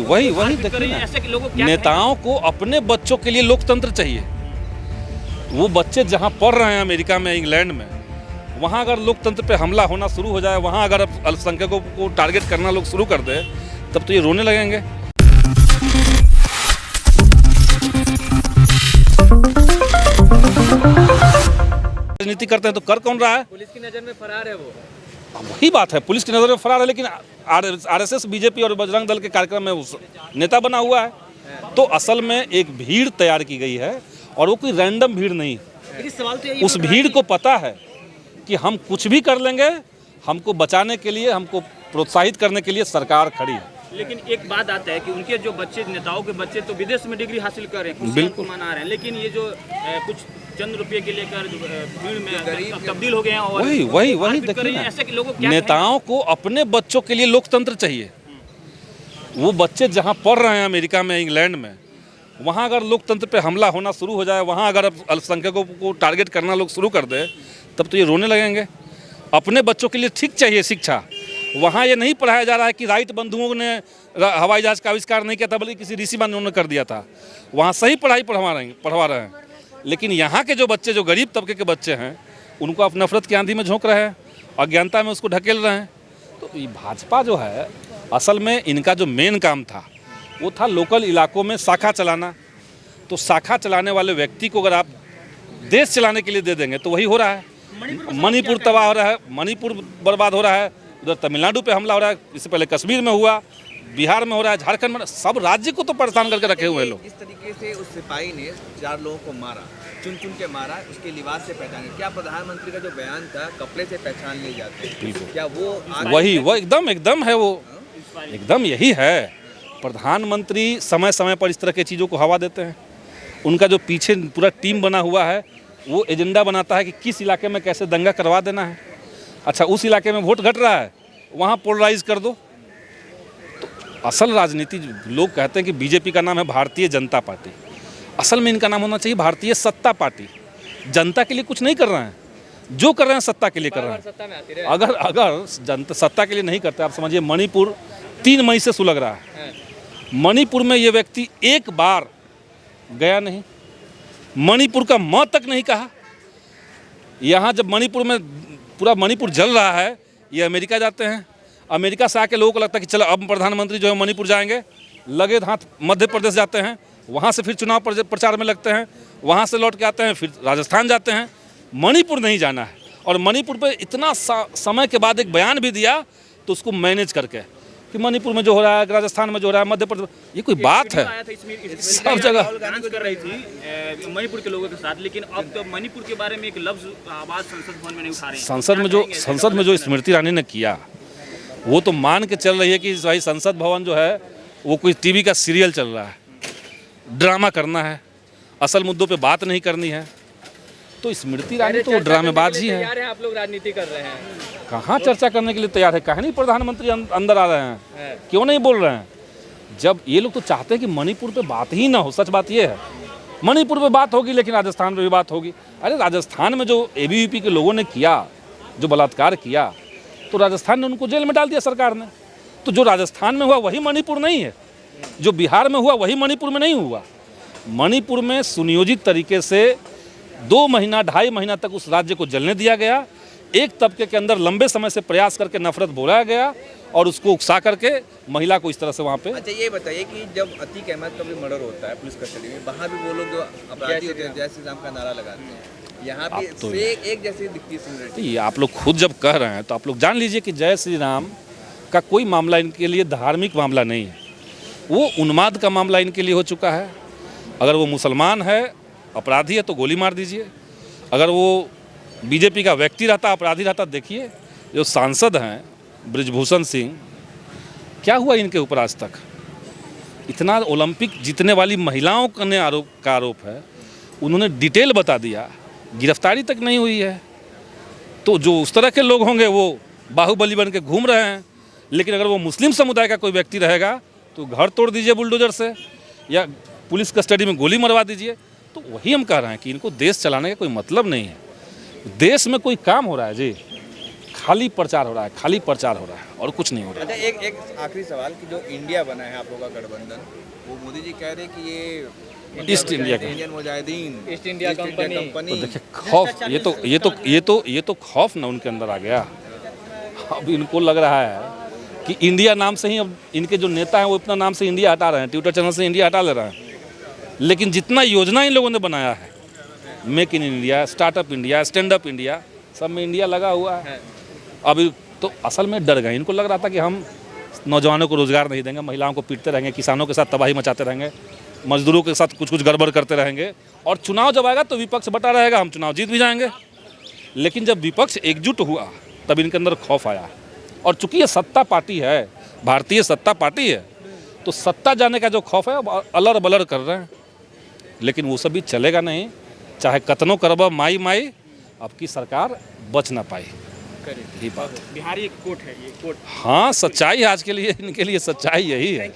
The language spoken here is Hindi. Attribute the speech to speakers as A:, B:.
A: वही देखिए ना,
B: ऐसे लोगों को
A: नेताओं को अपने बच्चों के लिए लोकतंत्र चाहिए। वो बच्चे जहाँ पढ़ रहे हैं अमेरिका में, इंग्लैंड में, वहाँ अगर लोकतंत्र पे हमला होना शुरू हो जाए, वहाँ अगर अल्पसंख्यकों को टारगेट करना लोग शुरू कर दे, तब तो ये रोने लगेंगे। राजनीति करते हैं तो कर कौन रहा है?
B: पुलिस की नज़र में फरार है वो।
A: वही बात है, पुलिस की नज़र में फरार है, लेकिन आरएसएस, बीजेपी और बजरंग दल के कार्यक्रम में उस नेता बना हुआ है। तो असल में एक भीड़ तैयार की गई है, और वो कोई रैंडम भीड़ नहीं।
B: सवाल तो
A: उस भीड़ को पता है कि हम कुछ भी कर लेंगे, हमको बचाने के लिए, हमको प्रोत्साहित करने के लिए सरकार खड़ी है।
B: लेकिन एक बात आता है कि उनके जो बच्चे, नेताओं के बच्चे तो विदेश में डिग्री हासिल कर रहे हैं,
A: बिल्कुल
B: मना रहे हैं, लेकिन ये जो कुछ चंद रुपये के लेकर भीड़ में तब्दील हो गए हैं और
A: वही देखिए ना,
B: ऐसे लोगों को
A: नेताओं को अपने बच्चों के लिए लोकतंत्र चाहिए। वो बच्चे जहाँ पढ़ रहे हैं अमेरिका में, इंग्लैंड में, वहाँ अगर लोकतंत्र पे हमला होना शुरू हो जाए, वहाँ अगर अल्पसंख्यकों को टारगेट करना लोग शुरू कर दे, तब तो ये रोने लगेंगे। अपने बच्चों के लिए ठीक चाहिए शिक्षा। वहाँ ये नहीं पढ़ाया जा रहा है कि राइट बंधुओं ने हवाई जहाज़ का आविष्कार नहीं किया था, बल्कि किसी ऋषि ने कर दिया था। वहाँ सही पढ़ाई पढ़वा रहे हैं। लेकिन यहाँ के जो बच्चे, जो गरीब तबके के बच्चे हैं, उनको आप नफरत की आंधी में झोंक रहे हैं, अज्ञानता में उसको ढकेल रहे हैं। तो ये भाजपा जो है, असल में इनका जो मेन काम था, वो था लोकल इलाकों में शाखा चलाना। तो शाखा चलाने वाले व्यक्ति को अगर आप देश चलाने के लिए दे देंगे, तो वही हो रहा है। मणिपुर तबाह हो रहा है, मणिपुर बर्बाद हो रहा है, उधर तमिलनाडु पे हमला हो रहा है, इससे पहले कश्मीर में हुआ, बिहार में हो रहा है, झारखंड में, सब राज्य को तो परेशान करके रखे हुए लोग।
C: इस तरीके से उस सिपाही ने 4 लोगों को मारा, चुन चुन के मारा, उसके लिबास से पहचाने। क्या प्रधानमंत्री का जो बयान था, कपड़े से पहचान लिए जाते हैं, क्या वो
A: एकदम है, वो एकदम यही है। प्रधानमंत्री समय समय पर इस तरह की चीज़ों को हवा देते हैं। उनका जो पीछे पूरा टीम बना हुआ है, वो एजेंडा बनाता है कि किस इलाके में कैसे दंगा करवा देना है। अच्छा, उस इलाके में वोट घट रहा है, वहाँ पोलराइज कर दो। तो असल राजनीति, लोग कहते हैं कि बीजेपी का नाम है भारतीय जनता पार्टी, असल में इनका नाम होना चाहिए भारतीय सत्ता पार्टी। जनता के लिए कुछ नहीं कर रहे हैं, जो कर रहे हैं सत्ता के लिए कर रहे हैं। अगर जनता सत्ता के लिए नहीं करते, आप समझिए मणिपुर 3 मई से सुलग रहा है। मणिपुर में ये व्यक्ति एक बार गया नहीं, मणिपुर का म तक नहीं कहा। यहाँ जब मणिपुर में पूरा मणिपुर जल रहा है, ये अमेरिका जाते हैं। अमेरिका से आके लोगों को लगता है कि चलो अब प्रधानमंत्री जो है मणिपुर जाएंगे, लगे हाथ मध्य प्रदेश जाते हैं, वहाँ से फिर चुनाव प्रचार में लगते हैं, वहाँ से लौट के आते हैं, फिर राजस्थान जाते हैं। मणिपुर नहीं जाना है, और मणिपुर पे इतना समय के बाद एक बयान भी दिया, तो उसको मैनेज करके कि मणिपुर में जो हो रहा है, राजस्थान में जो हो रहा है, मध्य प्रदेश, ये कोई बात है? सब जगह
B: कर रही थी मणिपुर के लोगों के साथ, लेकिन अब तो मणिपुर के बारे में एक लफ्ज आवाज संसद भवन में नहीं उठा रहे हैं।
A: संसद में जो स्मृति ईरानी ने किया, वो तो मान के चल रही है कि भाई संसद भवन जो है वो कोई टीवी का सीरियल चल रहा है, ड्रामा करना है, असल मुद्दों पे बात नहीं करनी है। तो स्मृति ईरानी तो ड्रामेबाज ही है।
B: आप लोग राजनीति कर रहे हैं,
A: कहाँ चर्चा करने के लिए तैयार है? कहीं नहीं प्रधानमंत्री अंदर आ रहे हैं, क्यों नहीं बोल रहे हैं? जब ये लोग तो चाहते हैं कि मणिपुर पे बात ही ना हो। सच बात ये है, मणिपुर पे बात होगी, लेकिन राजस्थान पे भी बात होगी। अरे राजस्थान में जो एबीवीपी के लोगों ने किया, जो बलात्कार किया, तो राजस्थान ने उनको जेल में डाल दिया सरकार ने। तो जो राजस्थान में हुआ वही मणिपुर नहीं है, जो बिहार में हुआ वही मणिपुर में नहीं हुआ। मणिपुर में सुनियोजित तरीके से 2 महीना 2.5 महीना तक उस राज्य को जलने दिया गया। एक तबके के अंदर लंबे समय से प्रयास करके नफरत बोलाया गया, और उसको उकसा करके महिला को इस तरह से वहाँ पे।
C: अच्छा, ये बताइए कि जब अतीक अहमद का भी मर्डर होता है पुलिस कस्टडी में, वहाँ भी वो लोग जो अपराधी होते हैं, जय श्री राम का नारा लगाते हैं, यहाँ भी तो एक जैसी दिखती है।
A: आप लोग खुद जब कह रहे हैं, तो आप लोग जान लीजिए कि जय श्री राम का कोई मामला इनके लिए धार्मिक मामला नहीं है, वो उन्माद का मामला इनके लिए हो चुका है। अगर वो मुसलमान है, अपराधी है, तो गोली मार दीजिए। अगर वो बीजेपी का व्यक्ति रहता, अपराधी रहता, देखिए जो सांसद हैं बृजभूषण सिंह, क्या हुआ इनके ऊपर आज तक? इतना ओलंपिक जीतने वाली महिलाओं का आरोप है, उन्होंने डिटेल बता दिया, गिरफ्तारी तक नहीं हुई है। तो जो उस तरह के लोग होंगे वो बाहुबली बन के घूम रहे हैं। लेकिन अगर वो मुस्लिम समुदाय का कोई व्यक्ति रहेगा, तो घर तोड़ दीजिए बुलडोजर से, या पुलिस कस्टडी में गोली मरवा दीजिए। तो वही हम कह रहे हैं कि इनको देश चलाने का कोई मतलब नहीं है। देश में कोई काम हो रहा है जी, खाली प्रचार हो रहा है, खाली प्रचार हो रहा है और कुछ नहीं हो रहा है।
C: अच्छा, एक आखिरी सवाल कि जो इंडिया बना है आप लोगों का गठबंधन, वो मोदी जी कह रहे हैं कि ये
A: ईस्ट इंडिया का
C: Indian Mujahideen,
B: east India company.
A: तो देखिए खौफ, ये तो खौफ ना उनके अंदर आ गया। अब इनको लग रहा है कि इंडिया नाम से ही अब इनके जो नेता हैं वो इतना नाम से इंडिया हटा रहे हैं, ट्विटर चैनल से इंडिया हटा ले रहे हैं। लेकिन जितना योजना इन लोगों ने बनाया है, make in India, startup India, stand up India, सब में इंडिया लगा हुआ है। अभी तो असल में डर गए, इनको लग रहा था कि हम नौजवानों को रोजगार नहीं देंगे, महिलाओं को पीटते रहेंगे, किसानों के साथ तबाही मचाते रहेंगे, मजदूरों के साथ कुछ कुछ गड़बड़ करते रहेंगे, और चुनाव जब आएगा तो विपक्ष बटा रहेगा, हम चुनाव जीत भी जाएंगे। लेकिन जब विपक्ष एकजुट हुआ तब इनके अंदर खौफ आया। और चूंकि ये सत्ता पार्टी है, भारतीय सत्ता पार्टी है, तो सत्ता जाने का जो खौफ है वो अलर बलर कर रहे हैं। लेकिन वो सब भी चलेगा नहीं, चाहे कतनों करबा माई माई, आपकी सरकार बच ना पाई। यही बात है।
B: बिहारी एक कोट है, ये कोट।
A: हाँ, सच्चाई आज के लिए, इनके लिए सच्चाई यही है।